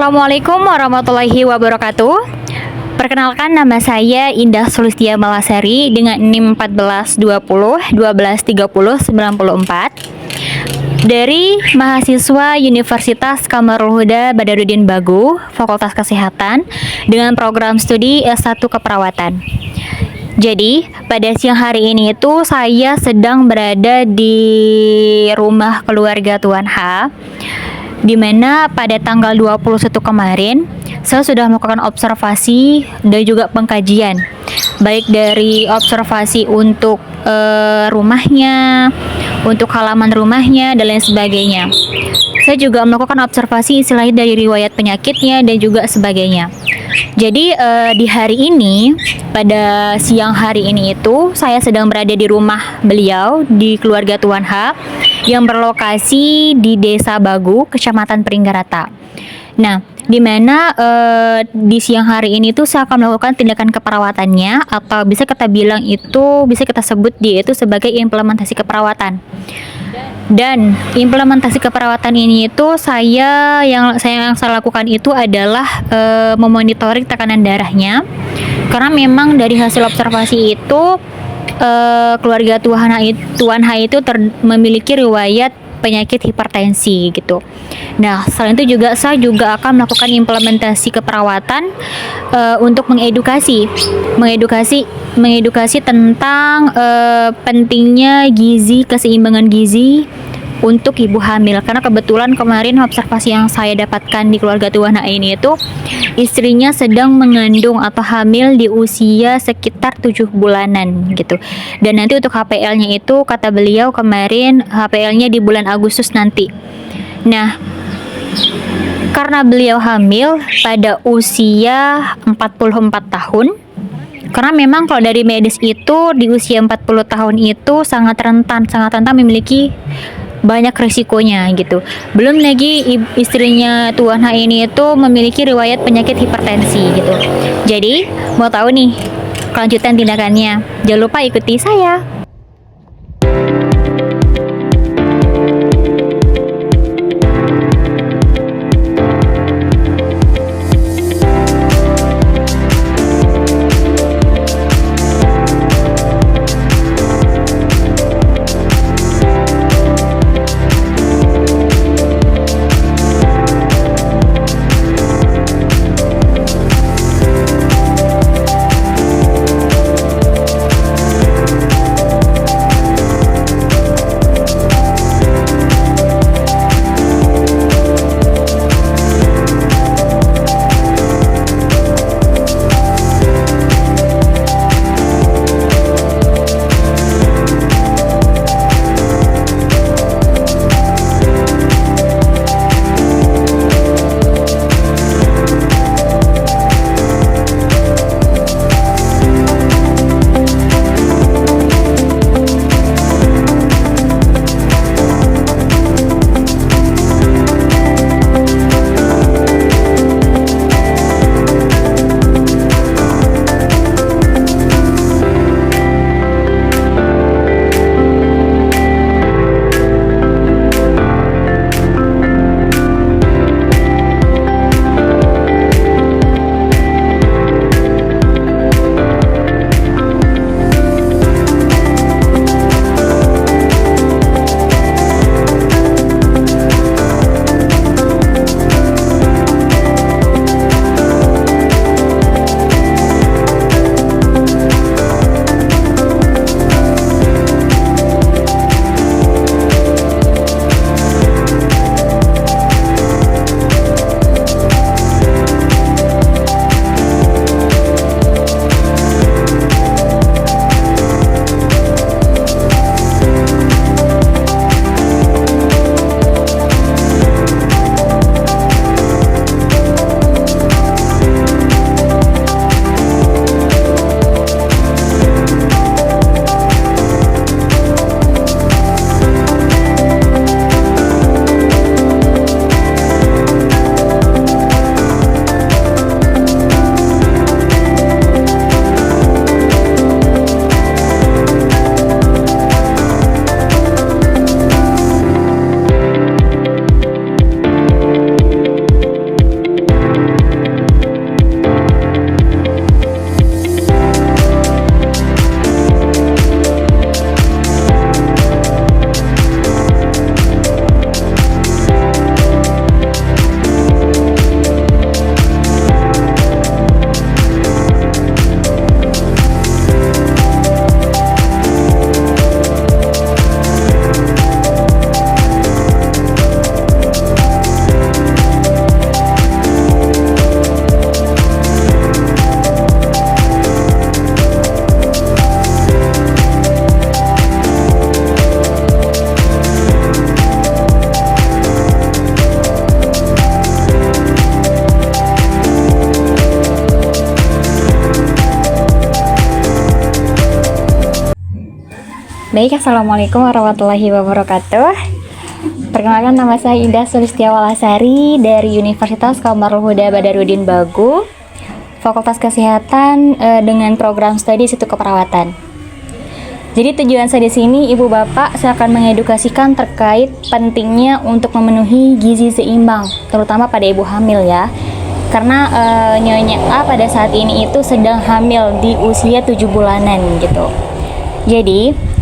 Assalamualaikum warahmatullahi wabarakatuh. Perkenalkan, nama saya Indah Sulistia Malasari dengan NIM 1420 1230 90 dari mahasiswa Universitas Kamarul Huda Badarudin Bagu, Fakultas Kesehatan dengan program studi S1 Keperawatan. Jadi, pada siang hari ini itu saya sedang berada di rumah keluarga Tuan H, di mana pada tanggal 21 kemarin saya sudah melakukan observasi dan juga pengkajian, baik dari observasi untuk rumahnya, untuk halaman rumahnya dan lain sebagainya. Saya juga melakukan observasi istilahnya dari riwayat penyakitnya dan juga sebagainya. Jadi di hari ini, pada siang hari ini itu saya sedang berada di rumah beliau di keluarga Tuan H yang berlokasi di Desa Bagu, Kecamatan Peringgarata. Nah, di mana di siang hari ini tuh saya akan melakukan tindakan keperawatannya, atau bisa kita bilang itu, bisa kita sebut dia itu sebagai implementasi keperawatan. Dan implementasi keperawatan ini itu saya lakukan itu adalah memonitoring tekanan darahnya, karena memang dari hasil observasi itu keluarga Tuan H itu memiliki riwayat penyakit hipertensi gitu. Nah, selain itu juga saya akan melakukan implementasi keperawatan untuk mengedukasi tentang pentingnya gizi, keseimbangan gizi untuk ibu hamil. Karena kebetulan kemarin observasi yang saya dapatkan di keluarga Tuan H ini itu istrinya sedang mengandung atau hamil di usia sekitar 7 bulanan gitu. Dan nanti untuk HPL-nya itu kata beliau kemarin HPL-nya di bulan Agustus nanti. Nah, karena beliau hamil pada usia 44 tahun, karena memang kalau dari medis itu di usia 40 tahun itu sangat rentan memiliki banyak risikonya gitu. Belum lagi istrinya Tuan H ini itu memiliki riwayat penyakit hipertensi gitu. Jadi, mau tahu nih kelanjutan tindakannya? Jangan lupa ikuti saya. Baik, Assalamualaikum warahmatullahi wabarakatuh. Perkenalkan, nama saya Indah Sulistiawalasari dari Universitas Qamarul Huda Badarudin Bagu, Fakultas Kesehatan dengan program studi Situ Keperawatan. Jadi tujuan saya di sini, Ibu Bapak, saya akan mengedukasikan terkait pentingnya untuk memenuhi gizi seimbang, terutama pada ibu hamil ya. Karena Nyonya A pada saat ini itu sedang hamil di usia 7 bulanan gitu. Jadi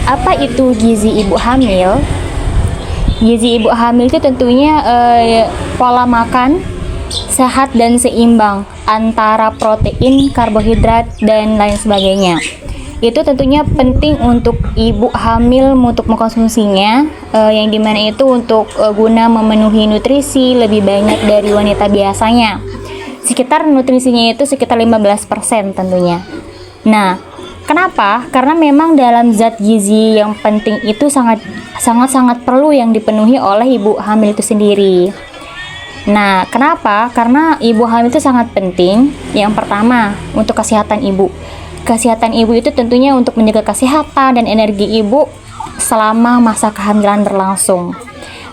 apa itu gizi ibu hamil? Gizi ibu hamil itu tentunya pola makan sehat dan seimbang antara protein, karbohidrat, dan lain sebagainya. Itu tentunya penting untuk ibu hamil untuk mengkonsumsinya, yang dimana itu untuk guna memenuhi nutrisi lebih banyak dari wanita biasanya. Sekitar nutrisinya itu sekitar 15% tentunya. Nah, kenapa? Karena memang dalam zat gizi yang penting itu sangat perlu yang dipenuhi oleh ibu hamil itu sendiri. Nah, kenapa? Karena ibu hamil itu sangat penting. Yang pertama, untuk kesehatan ibu. Kesehatan ibu itu tentunya untuk menjaga kesehatan dan energi ibu selama masa kehamilan berlangsung.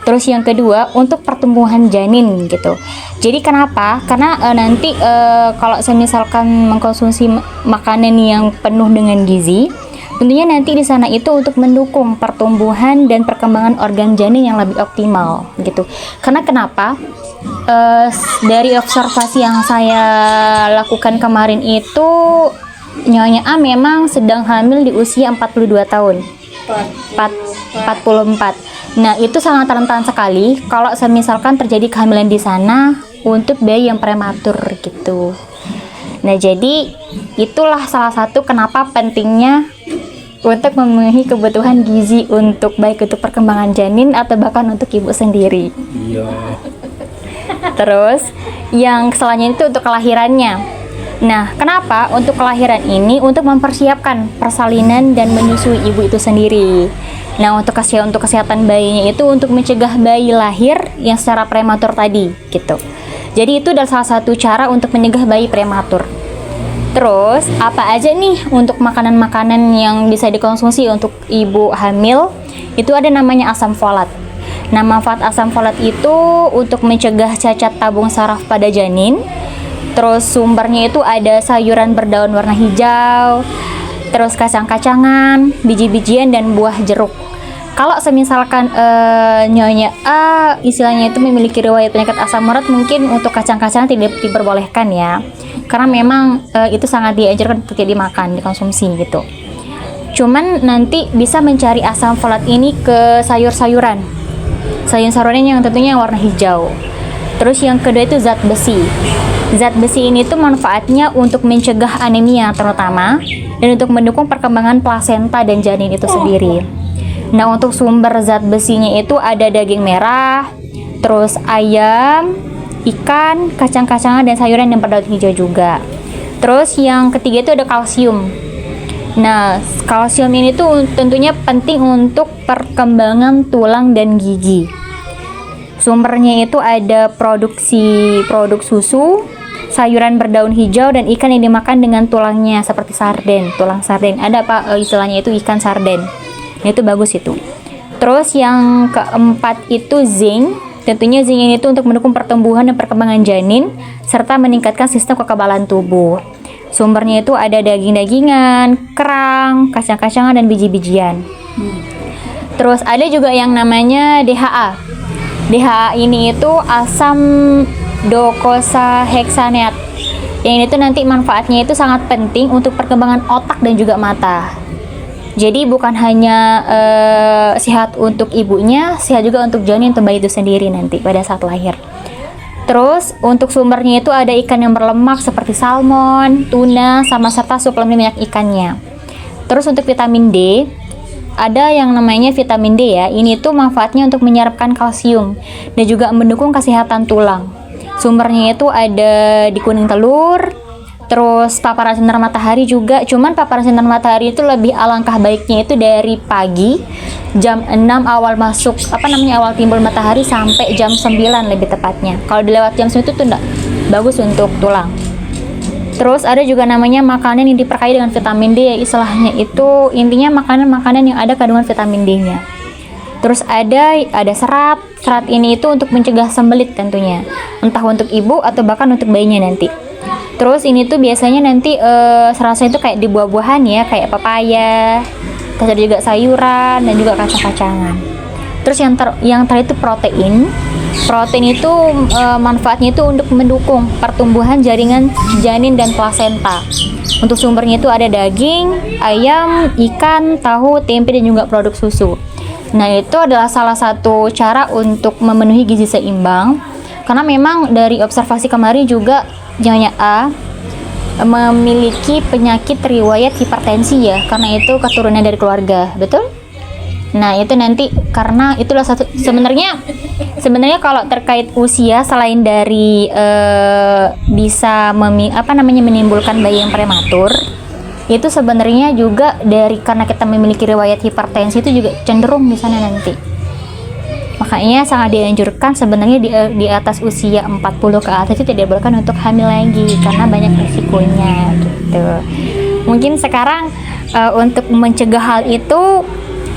Terus yang kedua, untuk pertumbuhan janin gitu. Jadi kenapa? Karena nanti kalau misalkan mengkonsumsi makanan yang penuh dengan gizi, tentunya nanti di sana itu untuk mendukung pertumbuhan dan perkembangan organ janin yang lebih optimal gitu. Karena kenapa? Dari observasi yang saya lakukan kemarin itu, Nyonya A memang sedang hamil di usia 42 tahun. 44. Nah, itu sangat rentan sekali kalau misalkan terjadi kehamilan di sana untuk bayi yang prematur gitu. Nah, jadi itulah salah satu kenapa pentingnya untuk memenuhi kebutuhan gizi untuk baik untuk perkembangan janin atau bahkan untuk ibu sendiri. Iya. Terus yang selanjutnya itu untuk kelahirannya. Nah, kenapa? Untuk kelahiran ini untuk mempersiapkan persalinan dan menyusui ibu itu sendiri. Nah, untuk kesehatan bayinya itu untuk mencegah bayi lahir yang secara prematur tadi, gitu. Jadi itu adalah salah satu cara untuk mencegah bayi prematur. Terus, apa aja nih untuk makanan-makanan yang bisa dikonsumsi untuk ibu hamil? Itu ada namanya asam folat. Nah, manfaat asam folat itu untuk mencegah cacat tabung saraf pada janin. Terus sumbernya itu ada sayuran berdaun warna hijau, terus kacang-kacangan, biji-bijian, dan buah jeruk. Kalau misalkan Nyonya A istilahnya itu memiliki riwayat penyakit asam urat, mungkin untuk kacang-kacangan tidak diperbolehkan ya, karena memang itu sangat dianjurkan untuk dimakan, dikonsumsi gitu. Cuman nanti bisa mencari asam folat ini ke sayur-sayuran yang tentunya yang warna hijau. Terus yang kedua itu zat besi. Zat besi ini tuh manfaatnya untuk mencegah anemia terutama, dan untuk mendukung perkembangan plasenta dan janin itu sendiri. Nah, untuk sumber zat besinya itu ada daging merah, terus ayam, ikan, kacang-kacangan, dan sayuran yang berdaun hijau juga. Terus yang ketiga itu ada kalsium. Nah, kalsium ini tuh tentunya penting untuk perkembangan tulang dan gigi. Sumbernya itu ada produk susu, sayuran berdaun hijau, dan ikan yang dimakan dengan tulangnya seperti sarden, tulang sarden. Ada istilahnya itu ikan sarden. Nah, itu bagus itu. Terus yang keempat itu zinc. Tentunya zinc ini itu untuk mendukung pertumbuhan dan perkembangan janin serta meningkatkan sistem kekebalan tubuh. Sumbernya itu ada daging-dagingan, kerang, kacang-kacangan, dan biji-bijian. Terus ada juga yang namanya DHA. DHA ini itu asam docosahexaneat. Yang ini tuh nanti manfaatnya itu sangat penting untuk perkembangan otak dan juga mata. Jadi bukan hanya sehat untuk ibunya, sehat juga untuk janin atau bayi itu sendiri nanti pada saat lahir. Terus untuk sumbernya itu ada ikan yang berlemak seperti salmon, tuna, sama serta suplemen minyak ikannya. Terus untuk vitamin D, ada yang namanya vitamin D ya. Ini tuh manfaatnya untuk menyerapkan kalsium dan juga mendukung kesehatan tulang. Sumbernya itu ada di kuning telur, terus paparan sinar matahari juga. Cuman paparan sinar matahari itu lebih alangkah baiknya itu dari pagi jam 6 awal awal timbul matahari sampai jam 9 lebih tepatnya. Kalau dilewat jam 9 itu enggak bagus untuk tulang. Terus ada juga namanya makanan yang diperkaya dengan vitamin D, istilahnya itu intinya makanan-makanan yang ada kandungan vitamin D-nya. Terus ada serat. Serat ini itu untuk mencegah sembelit tentunya, entah untuk ibu atau bahkan untuk bayinya nanti. Terus ini tuh biasanya nanti seratnya itu kayak di buah-buahan ya, kayak pepaya. Terus ada juga sayuran dan juga kacang-kacangan. Terus yang terakhir itu protein. Protein itu manfaatnya itu untuk mendukung pertumbuhan jaringan janin dan plasenta. Untuk sumbernya itu ada daging, ayam, ikan, tahu, tempe, dan juga produk susu. Nah, itu adalah salah satu cara untuk memenuhi gizi seimbang. Karena memang dari observasi kemarin juga nyonya A memiliki penyakit riwayat hipertensi ya, karena itu keturunan dari keluarga, betul? Nah, itu nanti karena itulah satu sebenarnya kalau terkait usia selain dari bisa menimbulkan bayi yang prematur, itu sebenarnya juga dari karena kita memiliki riwayat hipertensi itu juga cenderung di sana nanti. Makanya sangat dianjurkan sebenarnya di atas usia 40 ke atas itu tidak dibolehkan untuk hamil lagi karena banyak risikonya gitu. Mungkin sekarang untuk mencegah hal itu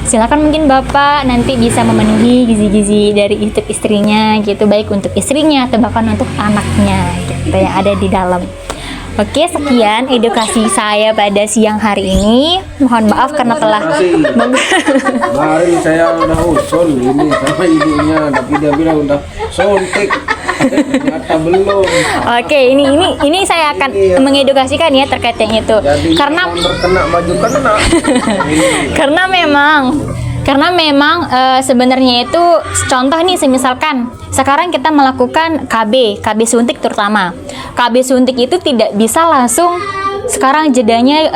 silakan mungkin Bapak nanti bisa memenuhi gizi-gizi dari istrinya gitu, baik untuk istrinya atau bahkan untuk anaknya gitu yang ada di dalam. Oke, sekian edukasi saya pada siang hari ini. Mohon maaf karena telah kemarin saya udah usul ini sama ibunya, tapi dia bilang udah sontek. Ternyata belum. Oke, ini saya akan mengedukasikan ya terkait yang itu. Jadi karena kena baju kena. karena memang sebenarnya itu contoh nih, semisalkan sekarang kita melakukan KB suntik terutama. KB suntik itu tidak bisa langsung sekarang jedanya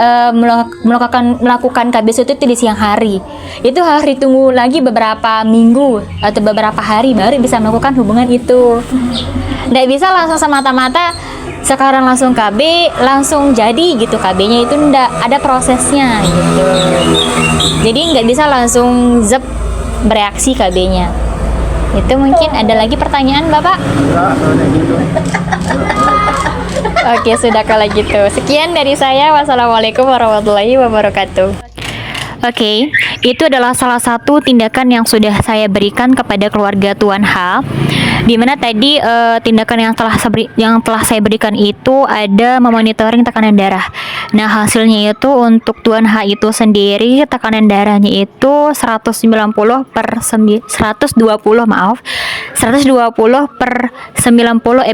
melakukan KB suntik itu di siang hari. Itu harus ditunggu lagi beberapa minggu atau beberapa hari baru bisa melakukan hubungan itu. Nggak bisa langsung semata-mata sekarang langsung KB langsung jadi gitu, KB-nya itu nggak ada prosesnya gitu. Jadi nggak bisa langsung zep bereaksi KB-nya. Itu mungkin ada lagi pertanyaan Bapak? Oke, sudah kalau gitu. Sekian dari saya. Wassalamualaikum warahmatullahi wabarakatuh. Oke, itu adalah salah satu tindakan yang sudah saya berikan kepada keluarga Tuan H. Di mana tadi tindakan yang telah saya berikan itu ada memonitoring tekanan darah. Nah, hasilnya itu untuk Tuan H itu sendiri tekanan darahnya itu 120 per 90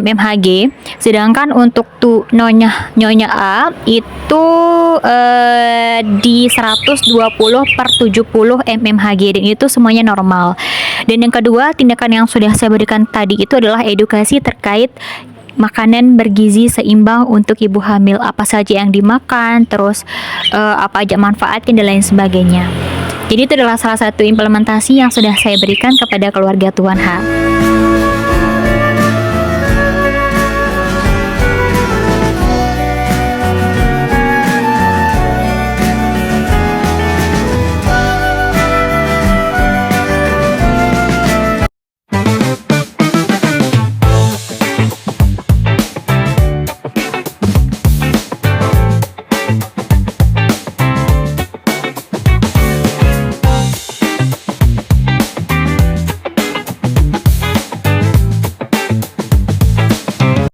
mmHg. Sedangkan untuk nyonya A itu di 120 per 70 mmHg, dan itu semuanya normal. Dan yang kedua, tindakan yang sudah saya berikan tadi itu adalah edukasi terkait makanan bergizi seimbang untuk ibu hamil, apa saja yang dimakan, terus apa aja manfaatnya dan lain sebagainya. Jadi itu adalah salah satu implementasi yang sudah saya berikan kepada keluarga Tuan H.